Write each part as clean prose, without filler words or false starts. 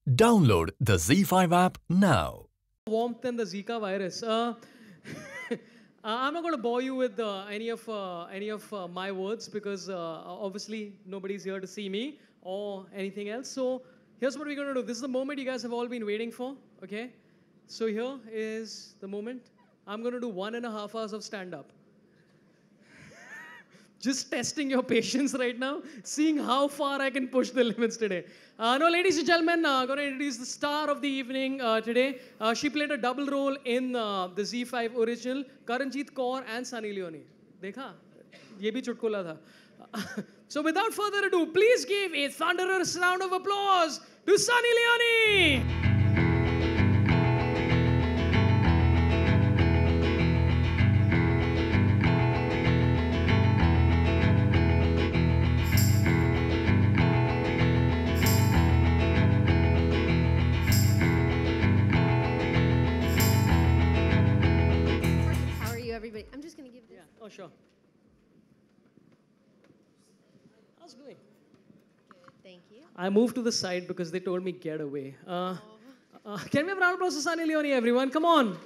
Download the Z5 app now. Warmth than the Zika virus. I'm not going to bore you with any of my words because obviously nobody's here to see me or anything else. So here's what we're going to do. This is the moment you guys have all been waiting for. Okay. So here is the moment. I'm going to do 1.5 hours of stand-up. Just testing your patience right now, seeing how far I can push the limits today. No, ladies and gentlemen, going to introduce the star of the evening today. She played a double role in the Z5 original, Karenjit Kaur and Sunny Leone. Dekha? Ye bhi chutkola tha. So without further ado, please give a thunderous round of applause to Sunny Leone. I'm just going to give this. Yeah. Oh, sure. How's it going? Good, thank you. I moved to the side because they told me get away. Can we have a round of applause to Sunny Leone, everyone? Come on.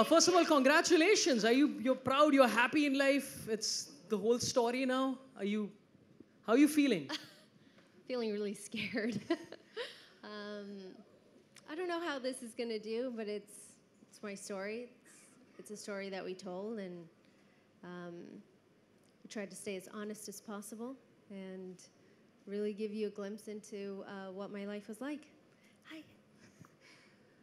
First of all, congratulations. You're proud? You're happy in life? It's the whole story now. How are you feeling? Feeling really scared. I don't know how this is going to do, but it's my story. It's a story that we told, and we tried to stay as honest as possible and really give you a glimpse into what my life was like. Hi.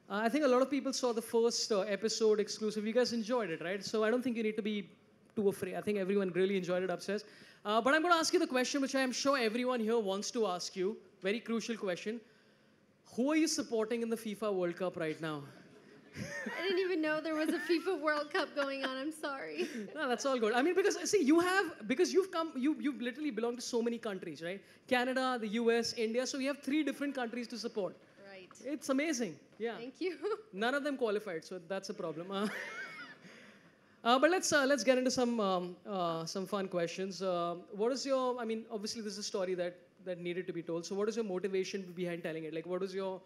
I think a lot of people saw the first episode exclusive. You guys enjoyed it, right? So I don't think you need to be too afraid. I think everyone really enjoyed it upstairs. But I'm going to ask you the question which I am sure everyone here wants to ask you. Very crucial question. Who are you supporting in the FIFA World Cup right now? I didn't even know there was a FIFA World Cup going on. I'm sorry. No, that's all good. I mean, because see, you've literally belonged to so many countries, right? Canada, the US, India. So you have 3 different countries to support. Right. It's amazing. Yeah. Thank you. None of them qualified, so that's a problem. But let's get into some fun questions. What is your? I mean, obviously this is a story that needed to be told. So what is your motivation behind telling it? Like, what is your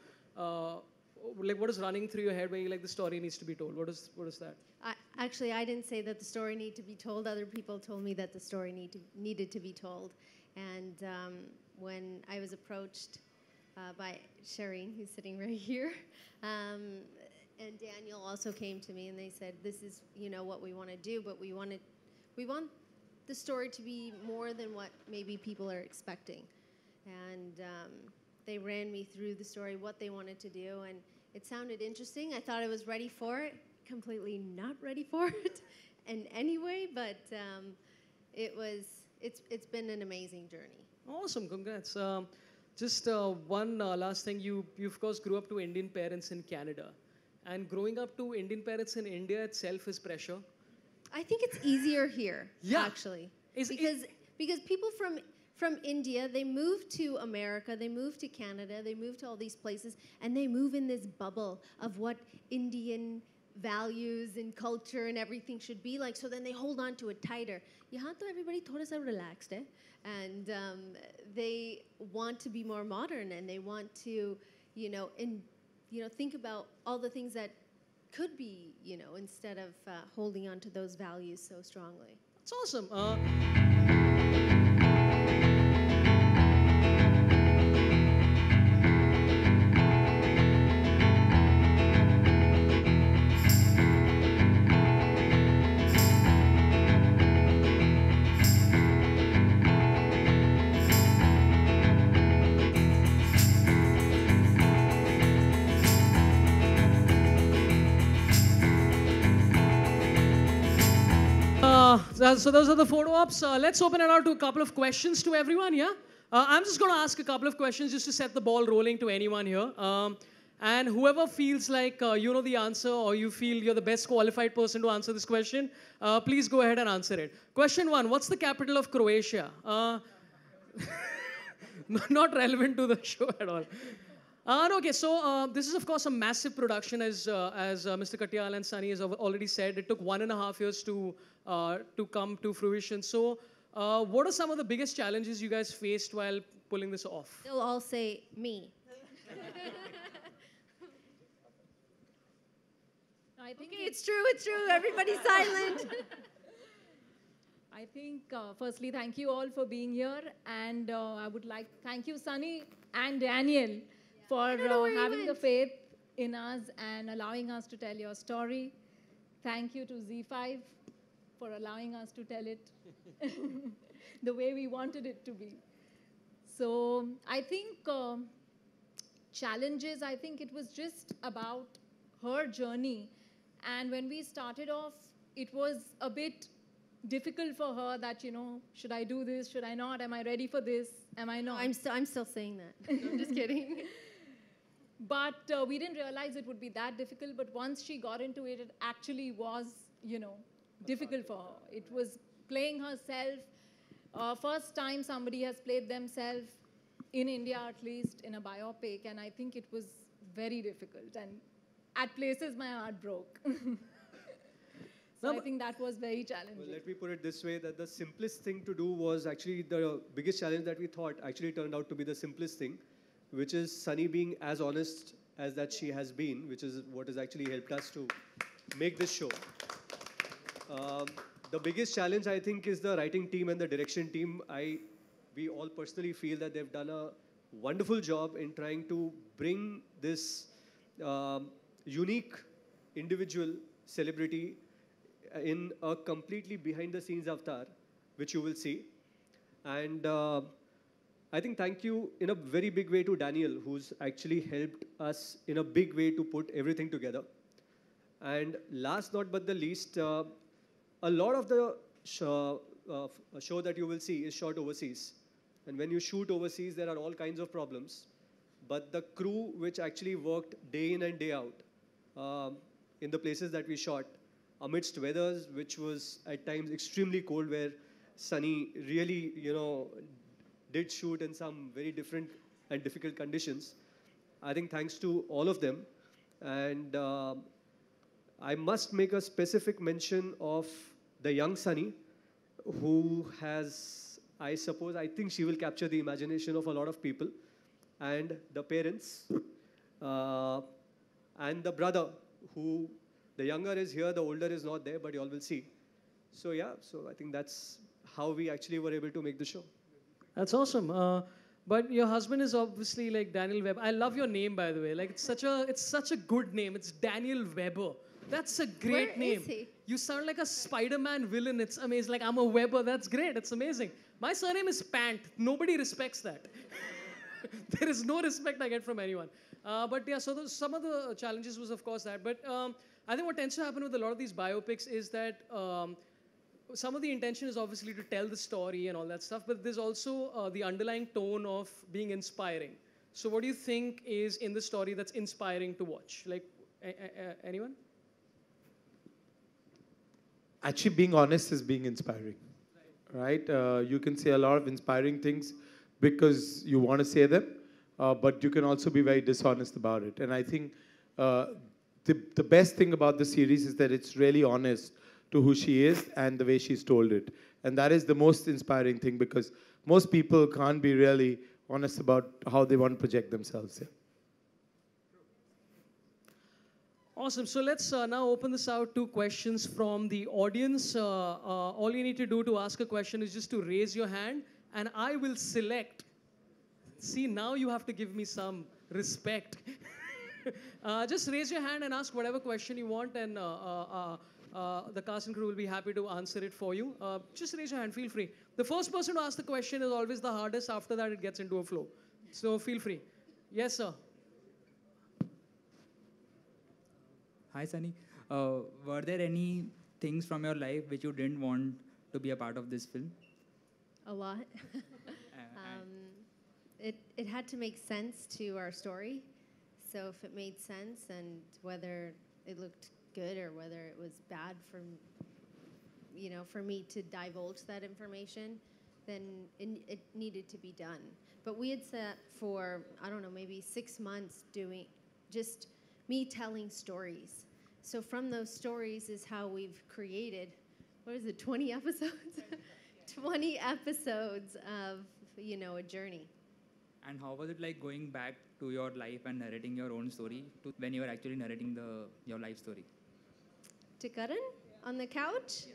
what is running through your head when you like the story needs to be told? What is that? Actually, I didn't say that the story needed to be told. Other people told me that the story needed to be told. And when I was approached by Shireen, who's sitting right here, and Daniel also came to me and they said, "This is what we want to do, but we want the story to be more than what maybe people are expecting." And they ran me through the story, what they wanted to do, and it sounded interesting. I thought I was ready for it, completely not ready for it in any way, but it's been an amazing journey. Awesome, congrats. Just one last thing, you of course grew up to Indian parents in Canada, and growing up to Indian parents in India itself is pressure. I think it's easier here, yeah. Actually, because people from India, they move to America, they move to Canada, they move to all these places, and they move in this bubble of what Indian values and culture and everything should be like, so then they hold on to it tighter. Yahan to everybody thoda sa relaxed hai, and they want to be more modern, and they want to, think about all the things that could be, instead of holding on to those values so strongly. It's awesome. So those are the photo ops. Let's open it out to a couple of questions to everyone, yeah? I'm just going to ask a couple of questions just to set the ball rolling to anyone here. And whoever feels like you know the answer or you feel you're the best qualified person to answer this question, please go ahead and answer it. Question 1, what's the capital of Croatia? Not relevant to the show at all. Okay, so this is of course a massive production, as Mr. Katyal and Sunny has already said. It took 1.5 years to come to fruition. So, what are some of the biggest challenges you guys faced while pulling this off? They'll all say me. I think Okay, it's true. Everybody's silent. I think, firstly, thank you all for being here. And I would like to thank you, Sunny and Daniel, for don't know where you having the went. faith in us and allowing us to tell your story. Thank you to Z5 for allowing us to tell it the way we wanted it to be. So I think challenges, I think it was just about her journey. And when we started off, it was a bit difficult for her that, should I do this? Should I not? Am I ready for this? Am I not? I'm still saying that. I'm just kidding. But we didn't realize it would be that difficult. But once she got into it, it actually was, difficult for her. It was playing herself. First time somebody has played themselves, in India at least, in a biopic. And I think it was very difficult. And at places, my heart broke. So I think that was very challenging. Well, let me put it this way, that the simplest thing to do was actually the biggest challenge that we thought actually turned out to be the simplest thing, which is Sunny being as honest as that she has been, which is what has actually helped us to make this show. The biggest challenge, I think, is the writing team and the direction team. We all personally feel that they've done a wonderful job in trying to bring this unique individual celebrity in a completely behind-the-scenes avatar, which you will see. And I think thank you in a very big way to Daniel, who's actually helped us in a big way to put everything together. And last not but the least, a lot of the show that you will see is shot overseas. And when you shoot overseas, there are all kinds of problems. But the crew which actually worked day in and day out in the places that we shot, amidst weathers which was at times extremely cold, where Sunny really, did shoot in some very different and difficult conditions. I think thanks to all of them. And I must make a specific mention of the young Sunny, who has, I think she will capture the imagination of a lot of people, and the parents, and the brother, who the younger is here, the older is not there, but you all will see. So yeah, so I think that's how we actually were able to make the show. That's awesome. But your husband is obviously like Daniel Webber. I love your name, by the way. Like it's such a good name. It's Daniel Webber. That's a great Where name. is he? You sound like a Spider-Man villain. It's amazing. Like I'm a Webber. That's great. It's amazing. My surname is Pant. Nobody respects that. There is no respect I get from anyone. But yeah, so some of the challenges was of course that. But I think what tends to happen with a lot of these biopics is that some of the intention is obviously to tell the story and all that stuff, but there's also the underlying tone of being inspiring. So what do you think is in the story that's inspiring to watch? Like, anyone? Actually, being honest is being inspiring, right? You can say a lot of inspiring things because you want to say them, but you can also be very dishonest about it. And I think the best thing about the series is that it's really honest to who she is and the way she's told it. And that is the most inspiring thing, because most people can't be really honest about how they want to project themselves. Yeah. Awesome. So let's now open this out to questions from the audience. All you need to do to ask a question is just to raise your hand, and I will select. See, now you have to give me some respect. Just raise your hand and ask whatever question you want, and the cast and crew will be happy to answer it for you. Just raise your hand, feel free. The first person to ask the question is always the hardest. After that, it gets into a flow. So feel free. Yes, sir. Hi, Sunny. Were there any things from your life which you didn't want to be a part of this film? A lot. It had to make sense to our story. So if it made sense, and whether it looked good or whether it was bad for me to divulge that information, then it needed to be done. But we had sat for, I don't know, maybe 6 months doing just me telling stories. So from those stories is how we've created, 20 episodes? 20 episodes of, a journey. And how was it like going back to your life and narrating your own story to when you were actually narrating your life story? To Karan on the couch?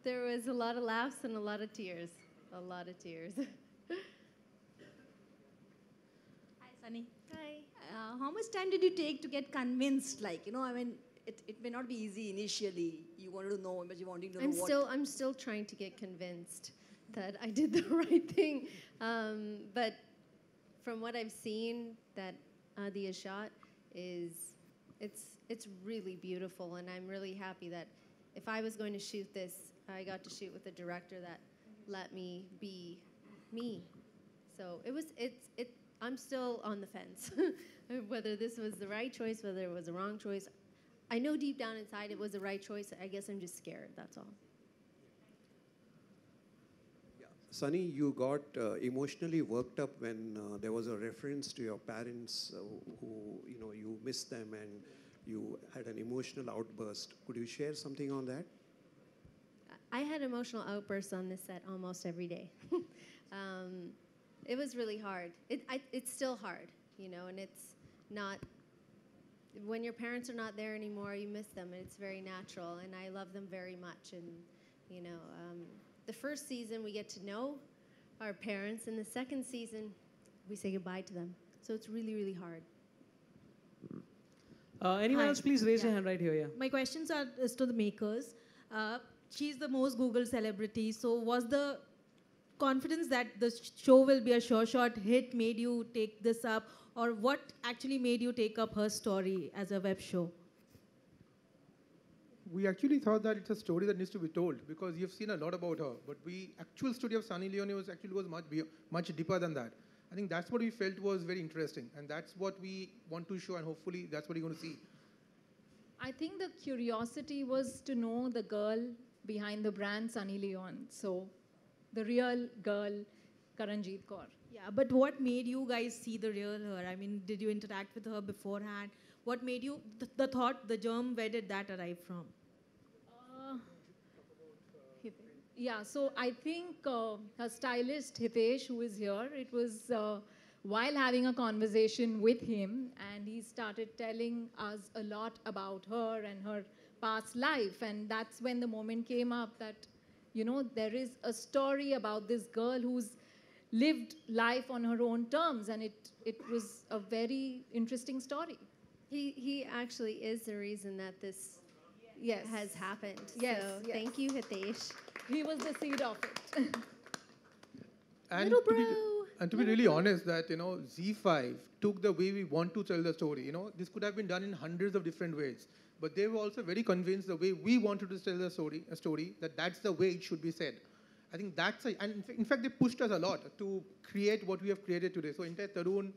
There was a lot of laughs and a lot of tears. A lot of tears. Hi, Sunny. Hi. How much time did you take to get convinced? Like, I mean, it may not be easy initially. You wanted to know, but you wanted to know what. I'm still trying to get convinced that I did the right thing. But from what I've seen that Adi has shot it's really beautiful, and I'm really happy that if I was going to shoot this, I got to shoot with a director that let me be me. So I'm still on the fence whether this was the right choice, whether it was the wrong choice. I know deep down inside it was the right choice. I guess I'm just scared, that's all. Sunny, you got emotionally worked up when there was a reference to your parents who, you missed them and you had an emotional outburst. Could you share something on that? I had emotional outbursts on this set almost every day. It was really hard. It's still hard, and it's not, when your parents are not there anymore, you miss them, and it's very natural, and I love them very much. And, the first season we get to know our parents, and the second season we say goodbye to them. So it's really, really hard. Anyone Hi. else, please raise your Yeah. hand right here. Yeah. My questions is to the makers. She's the most Googled celebrity. So was the confidence that the show will be a sure shot hit made you take this up, or what actually made you take up her story as a web show? We actually thought that it's a story that needs to be told because you've seen a lot about her. But actual story of Sunny Leone was much deeper than that. I think that's what we felt was very interesting, and that's what we want to show, and hopefully that's what you're going to see. I think the curiosity was to know the girl behind the brand Sunny Leone. So the real girl, Karenjit Kaur. Yeah, but what made you guys see the real her? I mean, did you interact with her beforehand? What made you, the thought, the germ, where did that arrive from? Yeah, so I think her stylist, Hitesh, who is here, it was while having a conversation with him, and he started telling us a lot about her and her past life. And that's when the moment came up that, there is a story about this girl who's lived life on her own terms, and it was a very interesting story. He actually is the reason that this has happened. Yes, So yes. thank you, Hitesh. He was the seed of it. And Little to be really honest, that ZEE5 took the way we want to tell the story. This could have been done in hundreds of different ways, but they were also very convinced the way we wanted to tell the story, that's the way it should be said. I think and in fact they pushed us a lot to create what we have created today. So entire Tarun,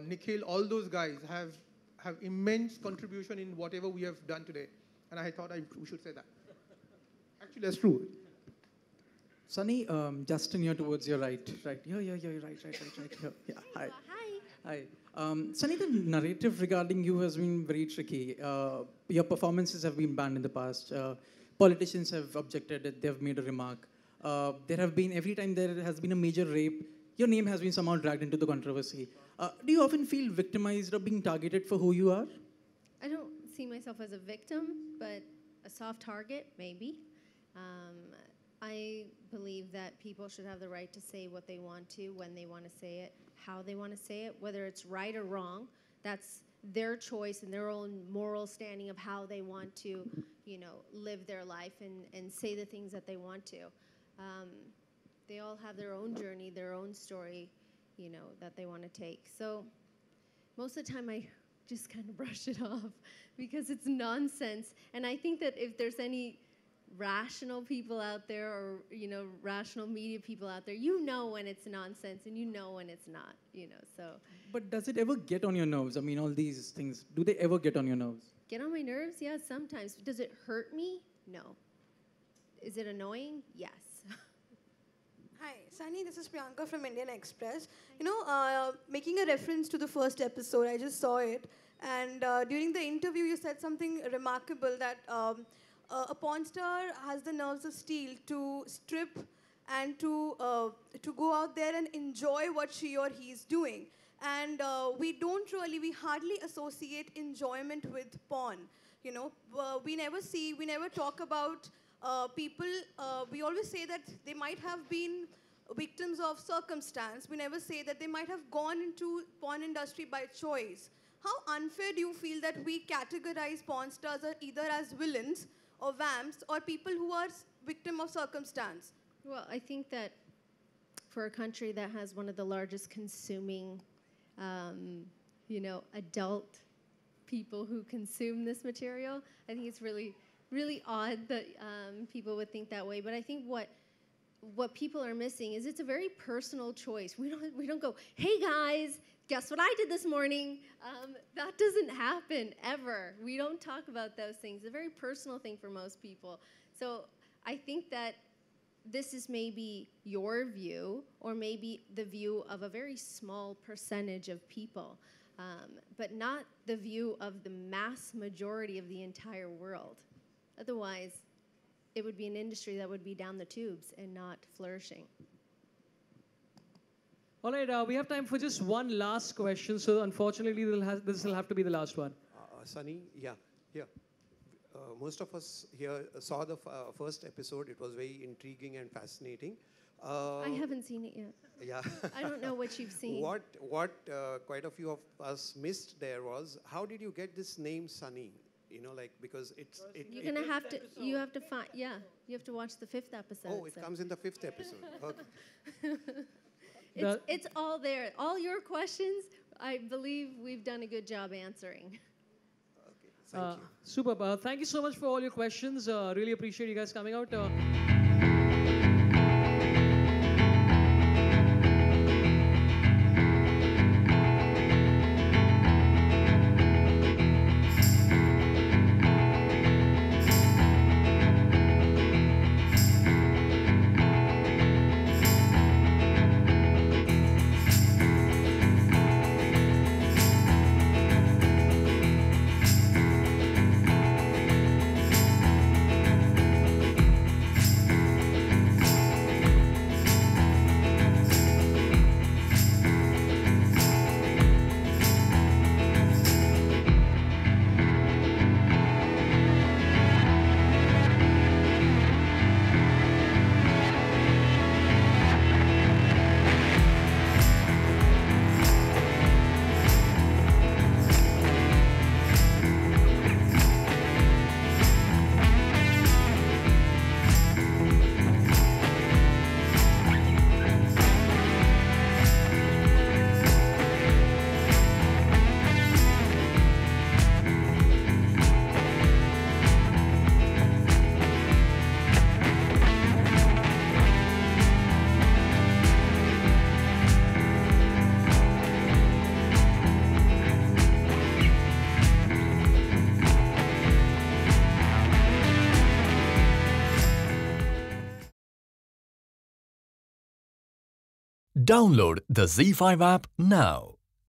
Nikhil, all those guys have immense contribution in whatever we have done today, and I thought we should say that. Actually, that's true. Sunny, Justin, you're towards your right. Right. You're right here. Yeah. Hi. Hi. Hi. Sunny, the narrative regarding you has been very tricky. Your performances have been banned in the past. Politicians have objected. They have made a remark. There have been, every time there has been a major rape, your name has been somehow dragged into the controversy. Do you often feel victimized or being targeted for who you are? I don't see myself as a victim, but a soft target, maybe. I believe that people should have the right to say what they want to, when they want to say it, how they want to say it, whether it's right or wrong. That's their choice and their own moral standing of how they want to, live their life and say the things that they want to. They all have their own journey, their own story, that they want to take. So most of the time I just kind of brush it off because it's nonsense. And I think that if there's any rational people out there or, rational media people out there, when it's nonsense and when it's not, so. But does it ever get on your nerves? I mean, all these things, do they ever get on your nerves? Get on my nerves? Yeah, sometimes. Does it hurt me? No. Is it annoying? Yes. Hi, Sunny, this is Priyanka from Indian Express. Making a reference to the first episode, I just saw it. And during the interview, you said something remarkable that a porn star has the nerves of steel to strip and to go out there and enjoy what she or he is doing. And we hardly associate enjoyment with porn. You know, we never talk about people. We always say that they might have been victims of circumstance. We never say that they might have gone into porn industry by choice. How unfair do you feel that we categorize porn stars either as villains or vamps or people who are victim of circumstance? Well, I think that for a country that has one of the largest consuming, adult people who consume this material, I think it's really, really odd that people would think that way. But I think what people are missing is it's a very personal choice. We don't go, hey guys, guess what I did this morning? That doesn't happen ever. We don't talk about those things. It's a very personal thing for most people. So I think that this is maybe your view, or maybe the view of a very small percentage of people, but not the view of the mass majority of the entire world. Otherwise, it would be an industry that would be down the tubes and not flourishing. All right, we have time for just one last question. So unfortunately, this will have to be the last one. Sunny, yeah. Most of us here saw the first episode. It was very intriguing and fascinating. I haven't seen it yet. Yeah. I don't know what you've seen. What quite a few of us missed there was, how did you get this name Sunny? You know, like, because you have to find, yeah, you have to watch the 5th episode. Oh, it comes in the 5th episode. Okay. It's all there. All your questions, I believe we've done a good job answering. Thank you. Super. Thank you so much for all your questions. Really appreciate you guys coming out. Download the ZEE5 app now.